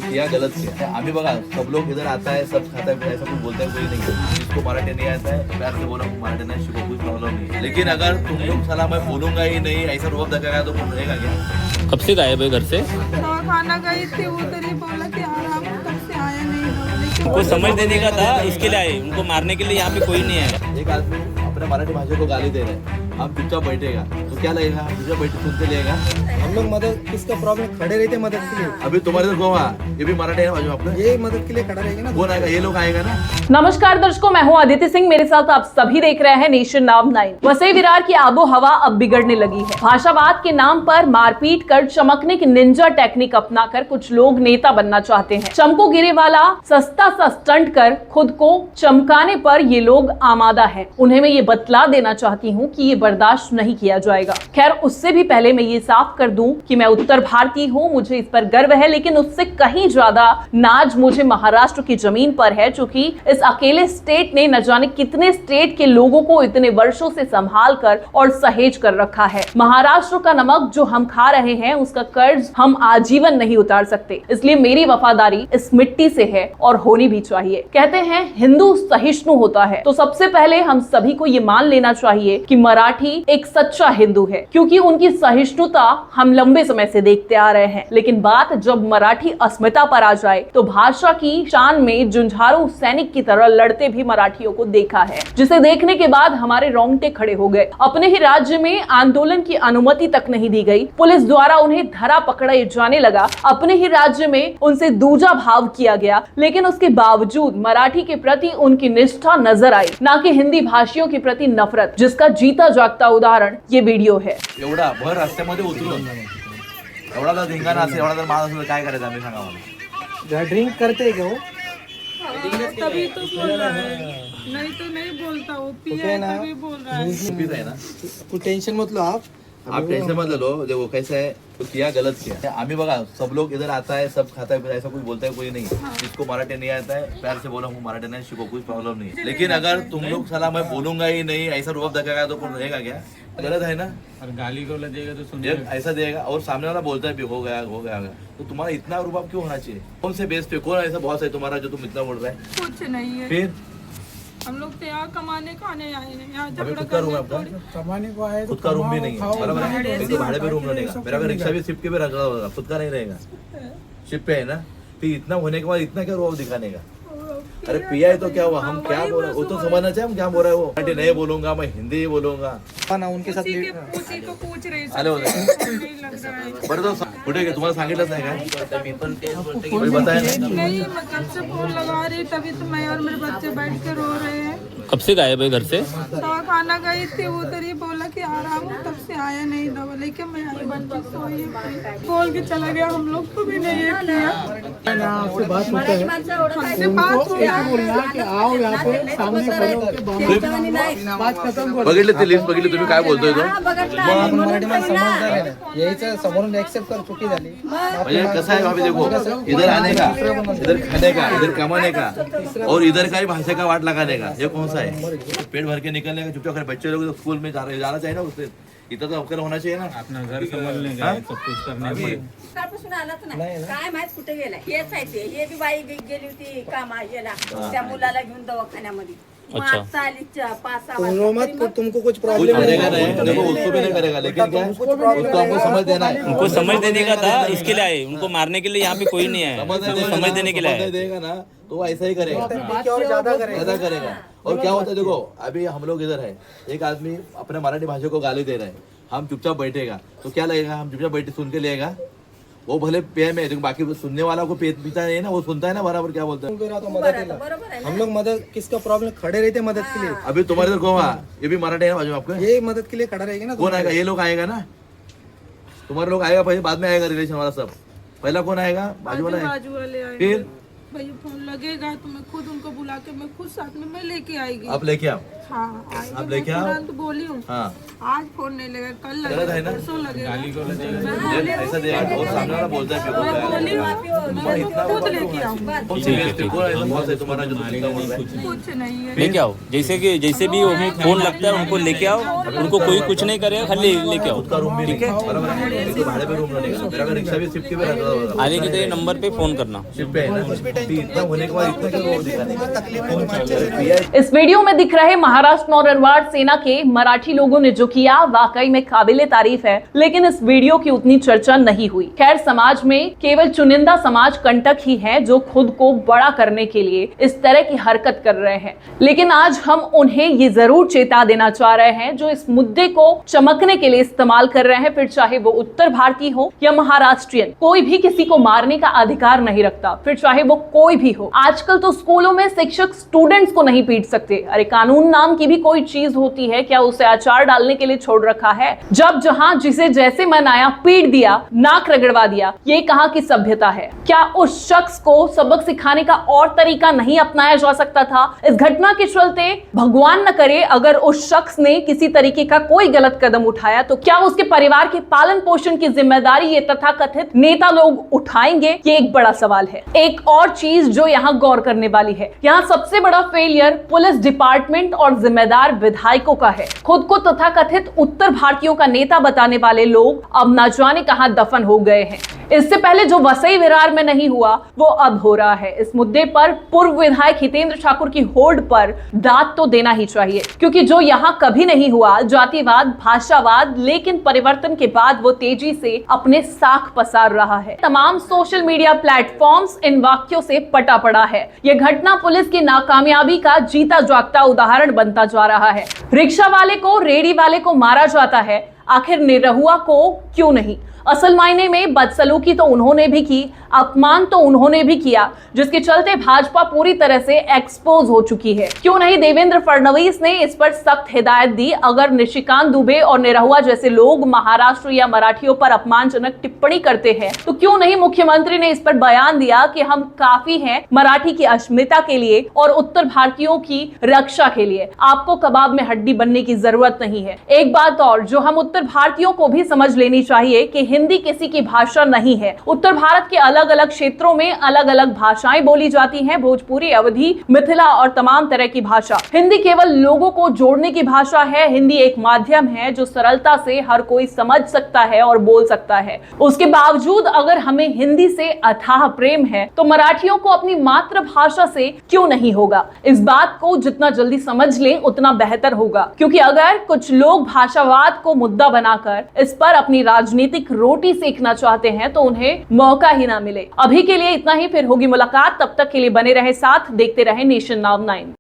किया गलत किया अभी बघा सब लोग इधर आता है सब खाता है ऐसा कुछ बोलता है कोई नहीं है जिसको मराठी नहीं आता है प्यार से बोला मराठी नहीं सीखो कोई प्रॉब्लम नहीं है लेकिन अगर तुम लोग सलाह मैं बोलूंगा ही नहीं ऐसा रोब दखेगा तो कुछ रहेगा क्या। कब से गायब है घर से? खाना गई थी उधर ही बोला कि आ रहा हूँ तब से आया नहीं। उनको समझ देने का था इसके लिए आए, उनको मारने के लिए यहाँ पे कोई नहीं है। एक आदमी अपने मराठी भाषा को गाली दे रहे हैं हम चुपचाप बैठेगा तो क्या लगेगा हम चुपचाप बैठे सुनते लेगा। हम लोग मदद किसका प्रॉब्लम खड़े रहते मदद के लिए। अभी तुम्हारे इधर कौन ये भी मराठी है बाजू आपका ये मदद के लिए खड़ा रहेगा ना। कौन आएगा ये लोग आएगा ना। नमस्कार दर्शकों, मैं हूं अदिति सिंह, मेरे साथ आप सभी देख रहे हैं नेशन नाउ 9। वसई विरार की आबो हवा अब बिगड़ने लगी है। भाषावाद के नाम पर मारपीट कर चमकने की निंजा टेक्निक अपनाकर कुछ लोग नेता बनना चाहते हैं। चमको गिरे वाला सस्ता सा स्टंट कर खुद को चमकाने पर ये लोग आमादा है। उन्हें मैं ये बतला देना चाहती हूँ कि ये बर्दाश्त नहीं किया जाएगा। खैर उससे भी पहले मैं ये साफ कर दूं कि मैं उत्तर भारतीय हूँ, मुझे इस पर गर्व है, लेकिन उससे कहीं ज्यादा नाज मुझे महाराष्ट्र की जमीन पर है, चूंकि इस अकेले स्टेट ने न जाने कितने स्टेट के लोगों को इतने वर्षों से संभाल कर और सहेज कर रखा है। महाराष्ट्र का नमक जो हम खा रहे हैं उसका कर्ज हम आजीवन नहीं उतार सकते, इसलिए मेरी वफादारी इस मिट्टी से है और होनी भी चाहिए। कहते हैं हिंदू सहिष्णु होता है, तो सबसे पहले हम सभी को ये मान लेना चाहिए कि मराठी एक सच्चा हिंदू है, क्योंकि उनकी सहिष्णुता हम लंबे समय से देखते आ रहे हैं। लेकिन बात जब मराठी अस्मिता पर आ जाए तो भाषा की शान में जुंझारू सैनिक की तरह लड़ते भी मराठियों को देखा है, जिसे देखने के बाद हमारे रोंगटे खड़े हो गए। अपने ही राज्य में आंदोलन की अनुमति तक नहीं दी गई, पुलिस द्वारा उन्हें धरा पकड़े जाने लगा, अपने ही राज्य में उनसे दूजा भाव किया गया, लेकिन उसके बावजूद मराठी के प्रति उनकी निष्ठा नजर आई, ना कि हिंदी भाषियों के प्रति नफरत, जिसका जीता जागता उदाहरण ये वीडियो है। एवढा भर रस्त्यामध्ये उतरून एवढा जर धिंगाणा असेल एवढा जर माल असेल तर काय करायचं आम्ही सांगा मला। ड्रिंक करते हैं क्या वो? तभी तो बोल रहा है, नहीं तो नहीं बोलता वो पिया है तभी बोल रहा है। चुकीचं आहे ना। कुछ टेंशन मत लो आप टेंशन मत लो, देखो कैसा है तो किया गलत किया अभी बघा सब लोग इधर आता है सब खाता है ऐसा कुछ बोलता है कोई नहीं है जिसको मराठी नहीं आता है प्यार से बोला हूँ मराठी नहीं सीखो कोई प्रॉब्लम नहीं है लेकिन अगर तुम लोग सलाह मैं बोलूंगा ही नहीं ऐसा रूप दिखाएगा तो कौन रहेगा क्या। गलत है ना। और गाली को लगेगा तो सुन ऐसा देगा और सामने वाला बोलता है भी हो गया तो तुम्हारा इतना रुबाब क्यों होना चाहिए। कौन से बेस पे कौन ऐसा बॉस है तुम्हारा जो तुम इतना बोल रहा है। कुछ नहीं है, फिर हम लोग तो यहाँ कमाने खाने आए हैं, यहाँ अभी झगड़ा खुद का रूम है करने आपका। थोड़ी। कमाने को आए खुद का रूम भी नहीं है बराबर है। एक तो भाड़े पे रूम रहेगा मेरा रिक्शा भी शिफ्ट के पे रखा होगा खुद का नहीं रहेगा शिफ्ट पे है ना। फिर इतना होने के बाद इतना क्या रुबाब दिखाने का। अरे पिया है तो क्या हुआ हम क्या बोल रहे वो तो समझना चाहिए हम क्या बोल रहे हैं। वो मराठी नहीं बोलूंगा मैं हिंदी बोलूंगा ना उनके साथ उसी को पूछ रही आले होते नहीं लग रहा है। बरं तो कुठे गे तुम्हाला सांगितलंच नाही काय कोणी बताया नाही। नहीं मैं कब से फोन लगा रही तभी तो मैं और मेरे बच्चे बैठ के रो रहे हैं। कब से गायब है घर से? खाना गई थी उधर ही बोला कि आ रहा हूँ तब से आया नहीं। दवा लेके मैं आई बन के सोई बोल के चला गया, हम लोग को भी नहीं ये किया। आपसे बात होता है हमसे बात हुआ बोलना कि आओ यहाँ पे सामने खड़े होकर बात खत्म करो। बघितले ते लिस्ट बघितली तुम्ही काय बोलतोय तो आपण मराठीमध्ये समजदार आहे ना, यायचं समोरून एक्सेप्ट कर चुकी झाली। म्हणजे कसं है अभी देखो इधर आने का इधर खाने का इधर कमाने का और इधर का ही भाषा का वाट लगाने का ये कौन सा है। पेट भर के निकलने का चुपचाप बच्चे लोग तो स्कूल में जाना चाहिए ना उससे इतना तो अवसर होना चाहिए ना। अपना घर संभालने का सब कुछ करने अभी सकाळपासून आलाच नाही काय माहित कुठे गेलाय। हेच आहे ते हे बी बाई गेली होती कामा याला त्या मुलाला घेऊन दवाखान्यामध्ये मग आता आली 5-6 रो मत, तुमको कुछ कुछ प्रॉब्लम करेगा नहीं देखो उसको भी नहीं करेगा लेकिन क्या उसको हमको समझ देना है। उनको समझ देने का था इसके लिए आए, उनको मारने के लिए यहाँ पे कोई नहीं है, समझ देने के लिए आए। देगा ना तो वो ऐसा ही करेगा और ज्यादा करेगा। ज्यादा करेगा। और क्या होता है देखो अभी हम लोग इधर है एक आदमी अपने मराठी भाषा को गाली दे रहा है हम चुपचाप बैठेगा तो क्या लगेगा हम चुपचाप बैठे सुन के लेगा। वो भले पे में देखो बाकी सुनने वाला को पीता नहीं ना वो सुनता है ना बराबर क्या बोलता है। तो मदद बरोबर आहे हम लोग मदद किसका प्रॉब्लम खड़े रहते मदद के लिए। अभी तुम्हारे इधर कौन ये भी मराठी है ना बाजू में आपका ये मदद के लिए खड़ा रहेगा ना। कौन आएगा ये लोग आएगा ना तुम्हारे लोग आएगा पहले बाद में आएगा रिलेशन वाला सब पहला कौन आएगा बाजू वाला है। बाजू वाले आए फिर भैया फोन लगेगा तो मैं खुद उनको बुला के मैं खुद साथ में मैं लेके आएगी। आप लेके आओ, हाँ आएगी। आप लेके आओ। मैं तुरंत बोली हूँ, हाँ आज फोन नहीं लगेगा, कल गलत है लगेगा, ना? परसों लगेगा। ऐसा देगा और सामने वाला बोलता है मैं बोली हूँ, मैं खुद लेके आऊँगा। कौन सी बेइज्जती? पूरा एकदम बहुत है तुम्हारा जो तुमने बोल रहा है। कुछ नहीं है। लेके आओ, जैसे भी फोन लगता है उनको लेके आओ, उनको कोई कुछ नहीं करेगा, खाली लेके आओ। खुद का रूम भी ठीक है, बराबर है? एक तो भाड़े पे रूम रहेगा, मेरा रिक्शा भी शिफ्ट पे रखा होगा। आने के तेरे नंबर पे फोन करना। शिफ्ट पे है ना? तो इतना होने के बाद इतना क्यों दिखाने का? इस वीडियो में दिख रहे महाराष्ट्र नौरनवाड़ सेना के मराठी लोगों ने जो किया वाकई में काबिले तारीफ है, लेकिन इस वीडियो की उतनी चर्चा नहीं हुई। खैर, समाज में केवल चुनिंदा समाज कंटक ही है जो खुद को बड़ा करने के लिए इस तरह की हरकत कर रहे हैं, लेकिन आज हम उन्हें ये जरूर चेता देना चाह रहे हैं जो इस मुद्दे को चमकने के लिए इस्तेमाल कर रहे हैं, फिर चाहे वो उत्तर भारतीय हो या महाराष्ट्रियन, कोई भी किसी को मारने का अधिकार नहीं रखता, फिर चाहे वो कोई भी हो। आजकल तो स्कूलों में शिक्षक स्टूडेंट्स को नहीं पीट सकते। अरे कानून नाम की भी कोई चीज होती है क्या? उसे अचार डालने के लिए छोड़ रखा है? जब जहां जिसे जैसे मन आया पीट दिया, नाक रगड़वा दिया, ये कहां की सभ्यता है? क्या उस शख्स को सबक सिखाने का और तरीका नहीं अपनाया जा सकता था? इस घटना के चलते भगवान न करे अगर उस शख्स ने किसी तरीके का कोई गलत कदम उठाया तो क्या उसके परिवार के पालन पोषण की जिम्मेदारी ये तथाकथित नेता लोग उठाएंगे? ये एक बड़ा सवाल है। एक और चीज जो यहाँ गौर करने वाली है, यहाँ सबसे बड़ा फेलियर पुलिस डिपार्टमेंट और जिम्मेदार विधायकों का है। खुद को तथाकथित उत्तर भारतीयों का नेता बताने वाले लोग अब न जाने कहां दफन हो गए हैं। इससे पहले जो वसई विरार में नहीं हुआ वो अब हो रहा है। इस मुद्दे पर पूर्व विधायक हितेंद्र ठाकुर की होड़ पर दांत तो देना ही चाहिए, क्योंकि जो यहाँ कभी नहीं हुआ, जातिवाद, भाषावाद, लेकिन परिवर्तन के बाद वो तेजी से अपने साख पसार रहा है। तमाम सोशल मीडिया प्लेटफॉर्म्स इन वाक्यों से पटा पड़ा है। यह घटना पुलिस की नाकामयाबी का जीता जागता उदाहरण बनता जा रहा है। रिक्शा वाले को, रेडी वाले को मारा जाता है, आखिर निरहुआ को क्यों नहीं? असल मायने में बदसलूकी तो उन्होंने भी की, अपमान तो उन्होंने भी किया, जिसके चलते भाजपा पूरी तरह से एक्सपोज हो चुकी है। क्यों नहीं देवेंद्र फडणवीस ने इस पर सख्त हिदायत दी? अगर निशिकांत दुबे और निरहुआ जैसे लोग महाराष्ट्र या मराठियों पर अपमानजनक टिप्पणी करते हैं तो क्यों नहीं मुख्यमंत्री ने इस पर बयान दिया कि हम काफी हैं मराठी की अस्मिता के लिए और उत्तर भारतीयों की रक्षा के लिए, आपको कबाब में हड्डी बनने की जरूरत नहीं है। एक बात और जो हम उत्तर भारतीयों को भी समझ लेनी चाहिए कि हिंदी किसी की भाषा नहीं है। उत्तर भारत के अलग अलग क्षेत्रों में अलग अलग भाषाएं बोली जाती हैं, भोजपुरी, अवधी, मिथिला और तमाम तरह की भाषा। हिंदी केवल लोगों को जोड़ने की भाषा है। हिंदी एक माध्यम है जो सरलता से हर कोई समझ सकता है और बोल सकता है। उसके बावजूद अगर हमें हिंदी से अथाह प्रेम है तो मराठियों को अपनी मातृभाषा से क्यों नहीं होगा? इस बात को जितना जल्दी समझ लें उतना बेहतर होगा, क्योंकि अगर कुछ लोग भाषावाद को मुद्दा बनाकर इस पर अपनी राजनीतिक रोटी सेकना चाहते हैं तो उन्हें मौका ही ना मिले। अभी के लिए इतना ही, फिर होगी मुलाकात। तब तक के लिए बने रहे साथ, देखते रहे नेशन नाउ 9।